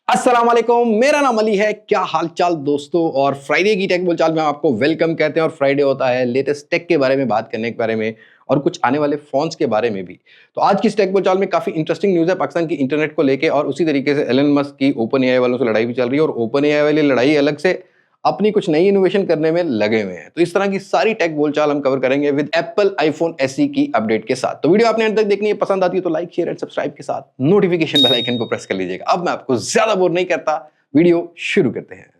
अस्सलाम वालेकुम, मेरा नाम अली है। क्या हाल चाल दोस्तों। और फ्राइडे की टेक बोलचाल में आपको वेलकम कहते हैं। और फ्राइडे होता है लेटेस्ट टेक के बारे में बात करने के बारे में और कुछ आने वाले फोन्स के बारे में भी। तो आज की इस टेक बोलचाल में काफी इंटरेस्टिंग न्यूज़ है पाकिस्तान की इंटरनेट को लेके। और उसी तरीके से एलन मस्क की ओपन एआई वालों से लड़ाई भी चल रही है और ओपन एआई वाली लड़ाई अलग से अपनी कुछ नई इनोवेशन करने में लगे हुए हैं। तो इस तरह की सारी टेक बोलचाल हम कवर करेंगे विद एप्पल आईफोन एसई की अपडेट के साथ। तो वीडियो आपने अंत तक देखनी है, पसंद आती है तो लाइक शेयर एंड सब्सक्राइब के साथ नोटिफिकेशन बेल आइकन को प्रेस कर लीजिएगा। अब मैं आपको ज्यादा बोर नहीं करता, वीडियो शुरू करते हैं।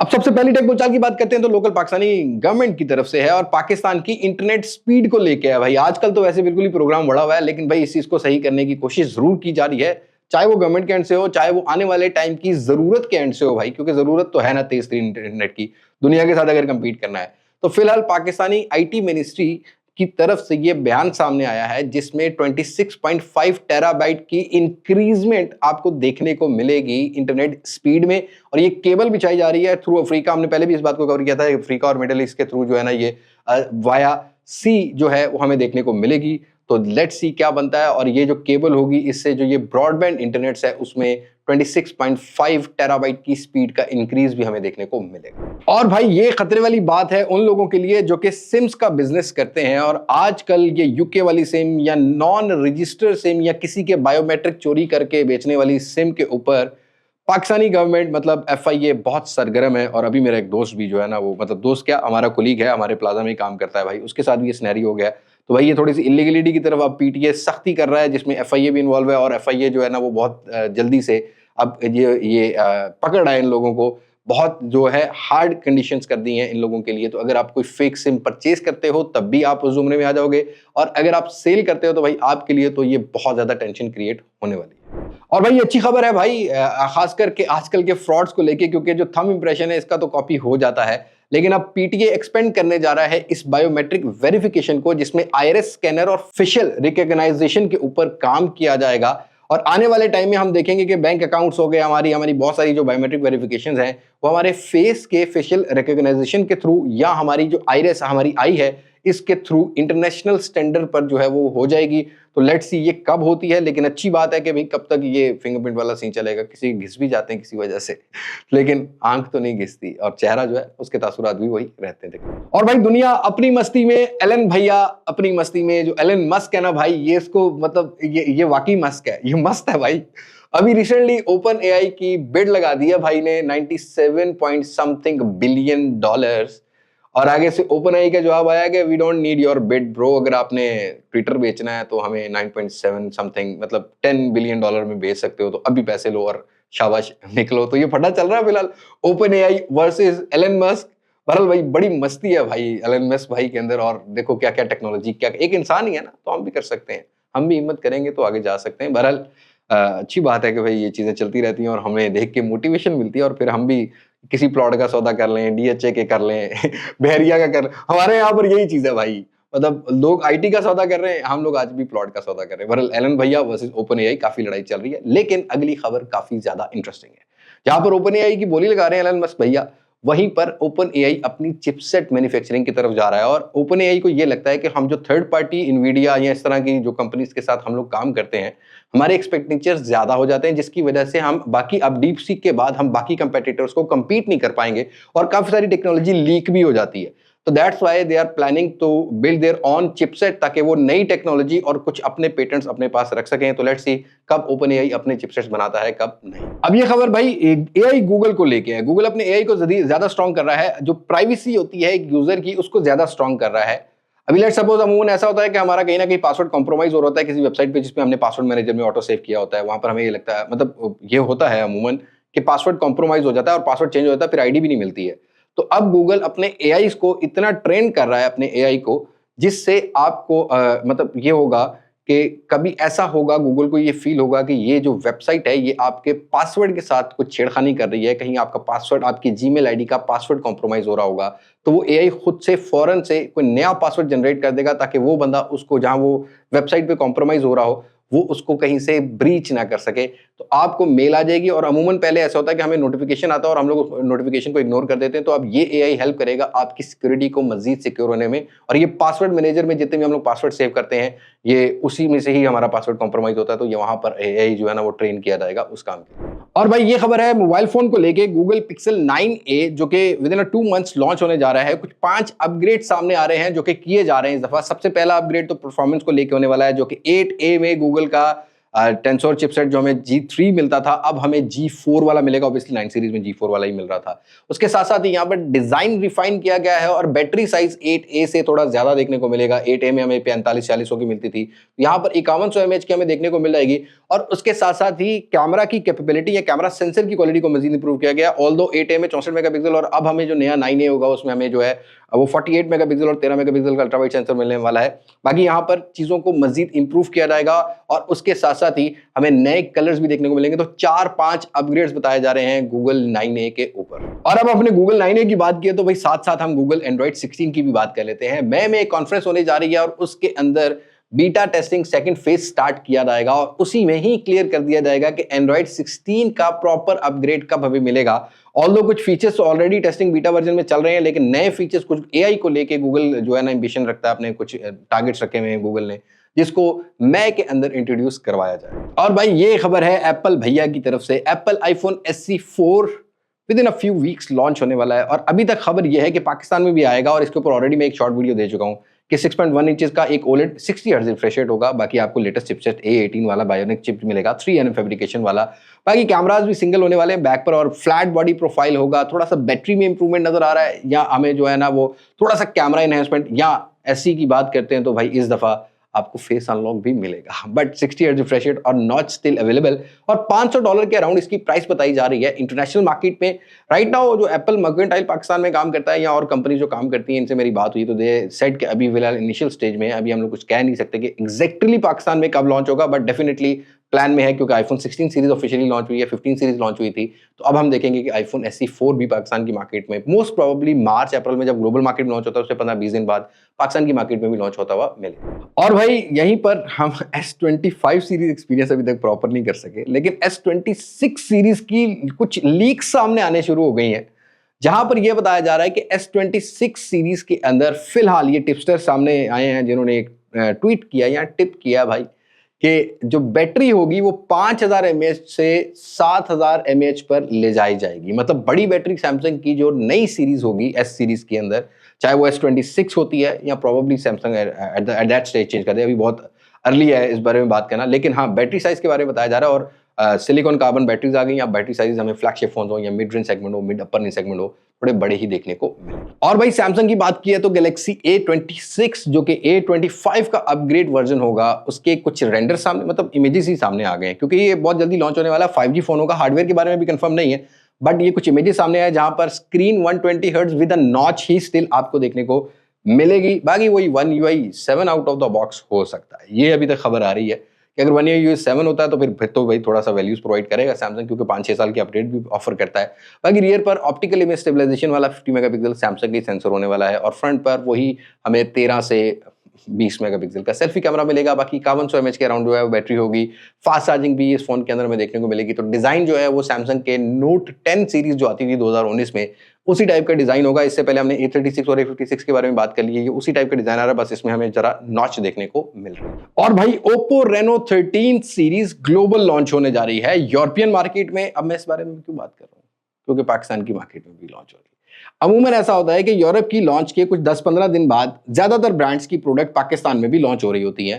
अब सबसे पहली टेक बोलचाल की बात करते हैं तो लोकल पाकिस्तानी गवर्नमेंट की तरफ से है और पाकिस्तान की इंटरनेट स्पीड को लेके है। भाई आजकल तो वैसे बिल्कुल ही प्रोग्राम बढ़ा हुआ है, लेकिन भाई इस चीज को सही करने की कोशिश जरूर की जा रही है, चाहे वो गवर्नमेंट के एंड से हो, चाहे वो आने वाले टाइम की जरूरत के एंड से हो भाई, क्योंकि जरूरत तो है ना तेज तरीन इंटरनेट की दुनिया के साथ अगर कंपीट करना है। तो फिलहाल पाकिस्तानी आईटी मिनिस्ट्री की तरफ से ये बयान सामने आया है जिसमें 26.5 टेराबाइट की इंक्रीजमेंट आपको देखने को मिलेगी इंटरनेट स्पीड में। और ये केबल बिछाई जा रही है थ्रू अफ्रीका। हमने पहले भी इस बात को कवर किया था, अफ्रीका और मिडिल ईस्ट के थ्रू जो है ना ये वाया सी जो है वो हमें देखने को मिलेगी। तो लेट्स सी क्या बनता है। और ये जो केबल होगी इससे जो ये ब्रॉडबैंड इंटरनेट है उसमें 26.5 टेराबाइट की स्पीड का इंक्रीज भी हमें देखने को मिलेगा। और भाई ये खतरे वाली बात है उन लोगों के लिए जो कि सिम्स का बिजनेस करते हैं। और आजकल ये यूके वाली सिम या नॉन रजिस्टर्ड सिम या किसी के बायोमेट्रिक चोरी करके बेचने वाली सिम के ऊपर पाकिस्तानी गवर्नमेंट मतलब एफआईए बहुत सरगर्म है। और अभी मेरा एक दोस्त भी जो है ना वो मतलब दोस्त क्या हमारा कुलीग है, हमारे प्लाजा में ही काम करता है भाई, उसके साथ भी ये सिनेरियो हो गया है। तो भाई ये थोड़ी सी इलीगलिटी की तरफ अब पीटीए सख्ती कर रहा है जिसमें एफआईए भी इन्वॉल्व है। और एफआईए जो है ना वो बहुत जल्दी से अब ये पकड़ आए इन लोगों को, बहुत जो है हार्ड कंडीशंस कर दी हैं इन लोगों के लिए। तो अगर आप कोई फेक सिम परचेज करते हो तब भी आप उस जुमरे में आ जाओगे, और अगर आप सेल करते हो तो भाई आपके लिए तो ये बहुत ज्यादा टेंशन क्रिएट होने वाली है। और भाई अच्छी खबर है भाई खास करके आजकल के फ्रॉड्स को लेके, क्योंकि जो थंब इंप्रेशन है इसका तो कॉपी हो जाता है, लेकिन अब पीटीए एक्सपेंड करने जा रहा है इस बायोमेट्रिक वेरिफिकेशन को जिसमें आईरिस स्कैनर और फेशियल रिकॉग्नाइजेशन के ऊपर काम किया जाएगा। और आने वाले टाइम में हम देखेंगे कि बैंक अकाउंट्स हो गए, हमारी हमारी बहुत सारी जो बायोमेट्रिक वेरिफिकेशंस हैं वो हमारे फेस के फेशियल रिकॉग्नाइजेशन के थ्रू या हमारी जो आईरिस हमारी आई है इसके थ्रू इंटरनेशनल स्टैंडर्ड पर जो है वो हो जाएगी। तो लेट्स सी ये कब होती है, लेकिन अच्छी बात है कि भाई कब तक ये फिंगरप्रिंट वाला सीन चलेगा। किसी घिस भी जाते हैं किसी वजह से, लेकिन आंख तो नहीं घिसती और चेहरा जो है उसके तासुरात भी वही रहते हैं। और भाई दुनिया अपनी मस्ती में, एलन भैया अपनी मस्ती में, जो एलन मस्क है ना भाई ये इसको मतलब ये वाकई मस्क है, ये मस्त है भाई। अभी रिसेंटली ओपन एआई की बिड लगा दी है भाई ने 97 पॉइंट समथिंग बिलियन डॉलर्स। और आगे से ओपन आई का जवाब आया कि we don't need your bid bro, अगर आपने ट्विटर बेचना है तो हमें 9.7 समथिंग मतलब 10 बिलियन डॉलर में बेच सकते हो, तो अभी पैसे लो और शाबाश निकलो। तो ये फटा चल रहा है फिलहाल OpenAI versus Elon Musk. बहरहाल भाई बड़ी मस्ती है भाई एलन मस्क भाई के अंदर। और देखो क्या क्या टेक्नोलॉजी, क्या एक इंसान ही है ना, तो हम भी कर सकते हैं, हम भी हिम्मत करेंगे तो आगे जा सकते हैं। बहरहाल अच्छी बात है कि भाई ये चीजें चलती रहती हैं और हमें देख के मोटिवेशन मिलती है, और फिर हम भी किसी प्लॉट का सौदा कर लें, डीएचए के कर लें बहरिया का कर, हमारे यहाँ पर यही चीज है भाई। मतलब लोग आईटी का सौदा कर रहे हैं, हम लोग आज भी प्लॉट का सौदा कर रहे हैं। बहरहाल एलन भैया वर्सेस ओपन एआई काफी लड़ाई चल रही है, लेकिन अगली खबर काफी ज्यादा इंटरेस्टिंग है। जहां पर ओपन एआई की बोली लगा रहे हैं एलन मस्क भैया, वहीं पर ओपन एआई अपनी चिपसेट मैन्युफैक्चरिंग की तरफ जा रहा है। और ओपन एआई को यह लगता है कि हम जो थर्ड पार्टी इनवीडिया या इस तरह की जो कंपनीज के साथ हम लोग काम करते हैं, हमारे एक्सपेक्टेचर ज्यादा हो जाते हैं, जिसकी वजह से हम बाकी अब डीप सीक के बाद हम बाकी कंपेटिटर्स को compete नहीं कर पाएंगे और काफी सारी टेक्नोलॉजी लीक भी हो जाती है। तो that's why they are planning to build their own chipset, ताकि वो नई टेक्नोलॉजी और कुछ अपने पेटेंट्स अपने पास रख सकें। तो लेट्स सी कब ओपन एआई अपने चिपसेट्स बनाता है कब नहीं। अब ये खबर भाई एआई गूगल को लेके है। गूगल अपने एआई को ज्यादा स्ट्रॉन्ग कर रहा है, जो प्राइवेसी होती है एक यूजर की उसको ज्यादा स्ट्रॉन्ग कर रहा है। अभी लेट्स सपोज अमूमन ऐसा होता है कि हमारा कहीं ना कहीं पासवर्ड कॉम्प्रोमाइज हो रहा होता है किसी वेबसाइट पे जिसमें हमने पासवर्ड मैनेजर में ऑटो सेव किया होता है, वहां पर हमें ये लगता है मतलब ये होता है अमूमन कि पासवर्ड कॉम्प्रोमाइज हो जाता है और पासवर्ड चेंज हो जाता है, फिर आईडी भी नहीं मिलती है। तो अब गूगल अपने एआई को इतना ट्रेन कर रहा है अपने एआई को, जिससे आपको मतलब ये होगा कि कभी ऐसा होगा गूगल को ये फील होगा कि ये जो वेबसाइट है ये आपके पासवर्ड के साथ कुछ छेड़खानी कर रही है, कहीं आपका पासवर्ड आपकी जीमेल आईडी का पासवर्ड कॉम्प्रोमाइज हो रहा होगा, तो वो एआई खुद से फौरन से कोई नया पासवर्ड जनरेट कर देगा ताकि वो बंदा उसको जहां वो वेबसाइट पे कॉम्प्रोमाइज हो रहा हो वो उसको कहीं से ब्रीच ना कर सके। तो आपको मेल आ जाएगी, और अमूमन पहले ऐसा होता है कि हमें नोटिफिकेशन आता है और हम लोग नोटिफिकेशन को इग्नोर कर देते हैं। तो अब ये एआई हेल्प करेगा आपकी सिक्योरिटी को मजीद सिक्योर होने में। और ये पासवर्ड मैनेजर में जितने भी हम लोग पासवर्ड सेव करते हैं, ये उसी में से ही हमारा पासवर्ड कॉम्प्रोमाइज होता है। तो ये वहां पर एआई जो है ना वो ट्रेन किया जाएगा उस काम के लिए। और भाई ये खबर है मोबाइल फोन को लेके, गूगल पिक्सल 9a जो कि विद इन 2 मंथ्स लॉन्च होने जा रहा है। कुछ 5 अपग्रेड सामने आ रहे हैं जो कि किए जा रहे हैं इस दफा। सबसे पहला अपग्रेड तो परफॉर्मेंस को लेके होने वाला है, जो कि 8a में गूगल का टेंसोर चिपसेट जो हमें G3 मिलता था, अब हमें G4 वाला मिलेगा। ऑब्वियसली 9 सीरीज में G4 वाला ही मिल रहा था। उसके साथ साथ ही यहाँ पर डिजाइन रिफाइन किया गया है और बैटरी साइज 8a से थोड़ा ज्यादा देखने को मिलेगा। 8a में हमें 45-46 की मिलती थी, यहाँ पर 5100 mAh की हमें देखने को मिल जाएगी। और उसके साथ साथ ही कैमरा की कैपेबिलिटी या कैमरा सेंसर की क्वालिटी को मजीद इंप्रूव किया गया। ऑल्दो 8a में 64 मेगापिक्सल, और अब हमें जो नया 9a होगा उसमें हमें जो है वो 48 मेगापिक्सल और 13 मेगापिक्सल का अल्ट्रावाइड सेंसर मिलने वाला है। बाकी यहाँ पर चीजों को मजीद इंप्रूव किया जाएगा और उसके साथ साथ ही हमें नए कलर्स भी देखने को मिलेंगे। तो 4-5 अपग्रेड्स बताए जा रहे हैं गूगल 9a के ऊपर। और अब अपने गूगल 9a की बात की तो भाई साथ साथ हम गूगल एंड्रॉइड 16 की भी बात कर लेते हैं। मई में एक कॉन्फ्रेंस होने जा रही है और उसके अंदर beta testing second phase start किया जाएगा और उसी में ही क्लियर कर दिया जाएगा कि एंड्रॉइड 16 का प्रॉपर अपग्रेड कब हमें मिलेगा। ऑल्दो कुछ features already testing beta version में चल रहे हैं, लेकिन नए फीचर्स कुछ एआई को लेके गूगल जो है ना एम्बिशन रखता है, अपने कुछ टारगेट्स रखे हुए हैं गूगल ने, जिसको मई के अंदर इंट्रोड्यूस करवाया जाए। और भाई ये खबर है एप्पल भैया की तरफ से, Apple iPhone SE 4 with in a few weeks launch होने वाला है। और अभी तक खबर यह है कि पाकिस्तान में भी आएगा, और इसके ऊपर ऑलरेडी मैं एक शॉर्ट वीडियो दे चुका हूं कि 6.1 इंचेस का एक OLED 60 हर्ट्ज रिफ्रेश रेट होगा। बाकी आपको लेटेस्ट चिपसेट A18 वाला बायोनिक चिप मिलेगा, 3nm फैब्रिकेशन वाला। बाकी कैमरास भी सिंगल होने वाले हैं बैक पर, और फ्लैट बॉडी प्रोफाइल होगा। थोड़ा सा बैटरी में इंप्रूवमेंट नजर आ रहा है, या हमें जो है ना वो थोड़ा सा कैमरा एनहेंसमेंट, या SE की बात करते हैं तो भाई इस दफा आपको फेस अनलॉक भी मिलेगा। बट 60 हर्ट्ज रिफ्रेश रेट और नॉच स्टिल अवेलेबल, और $500 के अराउंड इसकी प्राइस बताई जा रही है इंटरनेशनल मार्केट में। राइट नाउ जो एप्पल मर्केंटाइल पाकिस्तान में काम करता है या और कंपनी जो काम करती है, इनसे मेरी बात हुई तो दे सेड कि अभी फिलहाल इनिशियल स्टेज में है, अभी हम लोग कुछ कह नहीं सकते कि एग्जैक्टली पाकिस्तान में कब लॉन्च होगा, बट डेफिनेटली प्लान में है, क्योंकि आईफोन 16 सीरीज ऑफिशियली लॉन्च हुई है, 15 सीरीज लॉन्च हुई थी। तो अब हम देखेंगे कि आईफोन SE 4 भी पाकिस्तान की मार्केट में मोस्ट प्रोबेबली मार्च अप्रैल में, जब ग्लोबल मार्केट में लॉन्च होता है उससे 15-20 दिन बाद पाकिस्तान की मार्केट में भी लॉन्च होता हुआ मिले। और भाई यहीं पर हम S25 सीरीज एक्सपीरियंस अभी तक प्रॉपर नहीं कर सके, लेकिन S26 सीरीज की कुछ लीक्स सामने आने शुरू हो गई हैं, जहां पर यह बताया जा रहा है कि S26 सीरीज के अंदर फिलहाल ये टिप्सटर सामने आए हैं जिन्होंने एक ट्वीट किया या टिप किया भाई कि जो बैटरी होगी वो 5000 mAh से 7000 mAh पर ले जाई जाएगी। मतलब बड़ी बैटरी सैमसंग की जो नई सीरीज होगी S सीरीज के अंदर, चाहे वो S26 होती है या probably Samsung at that stage change कर दे, अभी बहुत अर्ली है इस बारे में बात करना। लेकिन हाँ, बैटरी साइज के बारे में बताया जा रहा है, और सिलिकॉन कार्बन बैटरीज आ गई, या बैटरी साइज हमें फ्लैगशिप फोन हो या मिड रेंज सेगमेंट हो, मिड अपर रेंज सेगमेंट हो, थोड़े बड़े ही देखने को मिले। और भाई सैमसंग की बात की है तो गैलेक्सी A26 जो कि A25 का अपग्रेड वर्जन होगा, उसके कुछ रेंडर सामने, मतलब इमेजेस ही सामने आ गए हैं, क्योंकि ये बहुत जल्दी लॉन्च होने वाला है। 5G फोन होगा, हार्डवेयर के बारे में भी कंफर्म नहीं है, बट ये कुछ इमेजेस सामने आए जहां पर screen 120 hertz with a notch he still आपको देखने को मिलेगी। बाकी वही One UI 7 out of the box हो सकता है, ये अभी तक खबर आ रही है कि अगर One UI 7 होता है तो फिर तो भाई थोड़ा सा वैल्यूज प्रोवाइड करेगा सैमसंग, क्योंकि 5-6 साल की अपडेट भी ऑफर करता है। बाकी रियर पर ऑप्टिकल इमेज स्टेबलाइजेशन वाला 50 मेगापिक्सल सैमसंग की सेंसर होने वाला है, और फ्रंट पर वही हमें 13 से 20 मेगापिक्सल का सेल्फी कैमरा मिलेगा। बाकी 5100 mAh के अराउंड जो है वो बैटरी होगी। फास्ट चार्जिंग भी इस फोन के अंदर हमें देखने को मिलेगी। तो डिजाइन जो है वो सैमसंग के नोट 10 सीरीज जो आती थी 2019 में, उसी टाइप का डिजाइन होगा। इससे पहले हमने A36 और A56 के बारे में बात कर ली है, ये उसी टाइप का डिजाइन आ रहा है, बस इसमें हमें जरा नॉच देखने को मिल रहा है। और भाई Oppo Reno 13 series global launch होने जा रही है यूरोपियन मार्केट में। अब मैं इस बारे में क्यों बात कर रहा हूँ, क्योंकि पाकिस्तान की मार्केट में भी लॉन्च हो रही है। अमूमन ऐसा होता है कि यूरोप की लॉन्च के कुछ 10-15 दिन बाद ज्यादातर ब्रांड्स की प्रोडक्ट पाकिस्तान में भी लॉन्च हो रही होती है।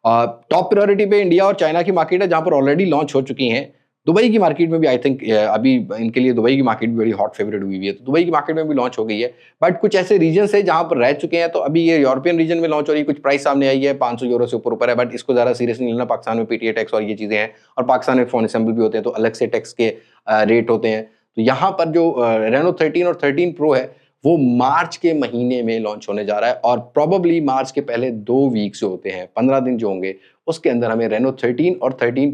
टॉप प्रायोरिटी पे इंडिया और चाइना की मार्केट है, जहां पर ऑलरेडी लॉन्च हो चुकी हैं। दुबई की मार्केट में भी आई थिंक अभी इनके लिए दुबई की मार्केट भी बड़ी हॉट फेवरेट हुई है, तो दुबई की मार्केट में भी लॉन्च हो गई है। बट कुछ ऐसे रीजन है जहां पर रह चुके हैं, तो अभी ये यूरोपियन रीजन में लॉन्च हो रही है। कुछ प्राइस सामने आई है, 500 यूरो से ऊपर है, बट इसको ज्यादा सीरियस नहीं लेना। पाकिस्तान में PTA टैक्स और ये चीजें हैं, और पाकिस्तान में फोन असेंबल भी होते हैं, तो अलग से टैक्स के रेट होते हैं। तो यहाँ पर जो Reno 13 और 13 Pro है वो मार्च के महीने में लॉन्च होने जा रहा है, और प्रोबेबली मार्च के पहले 2 वीक्स जो होते हैं, 15 दिन जो होंगे, उसके अंदर हमें Reno 13 और 13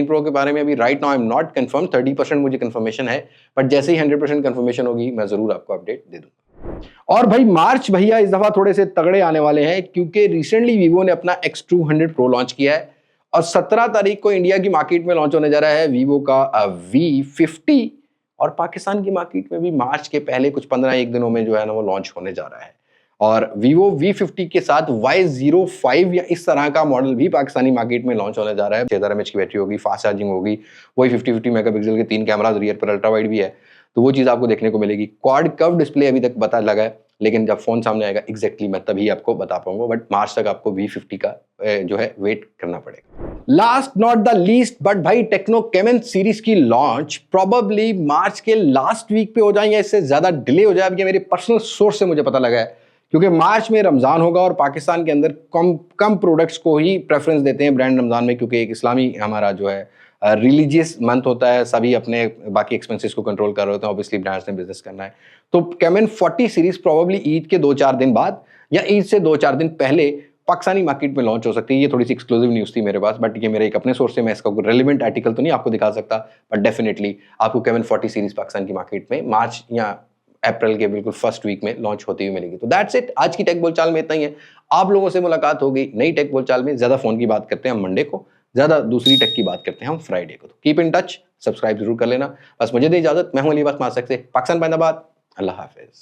Pro के बारे में अभी right now I am not confirm, 30% मुझे कंफर्मेशन है, बट जैसे ही 100% कंफर्मेशन होगी मैं जरूर आपको अपडेट दे दूंगा। और भाई मार्च भैया इस दफा थोड़े से तगड़े आने वाले हैं, क्योंकि रिसेंटली वीवो ने अपना X200 Pro लॉन्च किया है, और 17 तारीख को इंडिया की मार्केट में लॉन्च होने जा रहा है वीवो का V50 और पाकिस्तान की मार्केट में भी मार्च के पहले कुछ 15 दिनों में जो है ना वो लॉन्च होने जा रहा है। और वीवो V50 के साथ Y05 या इस तरह का मॉडल भी पाकिस्तानी मार्केट में लॉन्च होने जा रहा है। 6000 mAh की बैटरी होगी, फास्ट चार्जिंग होगी, वही 50-50 मेगापिक्सल के 3 कैमराज, रियर पर अल्ट्रा वाइड भी है, तो वो चीज़ आपको देखने को मिलेगी। क्वाड कर्व डिस्प्ले अभी तक पता लगा है, लेकिन जब फोन सामने आएगा एग्जैक्टली मैं तभी आपको बता पाऊंगा, बट मार्च तक आपको V50 का जो है वेट करना पड़ेगा। Last not the least but भाई, टेक्नो केमन सीरीज की लॉन्च प्रोबेबली मार्च के लास्ट वीक पे हो जाए या इससे ज्यादा डिले हो जाए। अब ये मेरे पर्सनल सोर्स से मुझे पता लगा है, क्योंकि मार्च में रमजान होगा और पाकिस्तान के अंदर कम प्रोडक्ट्स को ही प्रेफरेंस देते हैं ब्रांड रमजान में, क्योंकि एक इस्लामी हमारा जो है रिलीजियस मंथ होता है, सभी अपने बाकी एक्सपेंसेस को कंट्रोल कर रहे होते हैं, ऑब्वियसली ब्रांड्स ने बिजनेस करना है। तो केमन 40 सीरीज प्रोबेबली ईद के 2-4 दिन बाद या ईद से 2-4 दिन पहले पाकिस्तानी मार्केट में लॉन्च हो सकती है। ये थोड़ी सी एक्सक्लूसिव न्यूज़ थी मेरे पास, बट ये मेरे एक अपने सोर्स से, मैं इसका कोई रेलिवेंट आर्टिकल तो नहीं आपको दिखा सकता, बट डेफिनेटली आपको केमन 40 सीरीज पाकिस्तान की मार्केट में मार्च या अप्रैल के बिल्कुल फर्स्ट वीक में लॉन्च होती हुई मिलेगी। तो दैट्स इट, आज की टेक बोलचाल में इतना ही है। आप लोगों से मुलाकात होगी नई टेक बोलचाल में। ज्यादा फोन की बात करते हैं हम मंडे को, ज्यादा दूसरी टेक की बात करते हैं हम फ्राइडे को। तो कीप इन टच, सब्सक्राइब जरूर कर लेना। बस मुझे दे इजाजत, मैं हूं अली अब्बास मासक से, पाकिस्तान जिंदाबाद, अल्लाह हाफिज।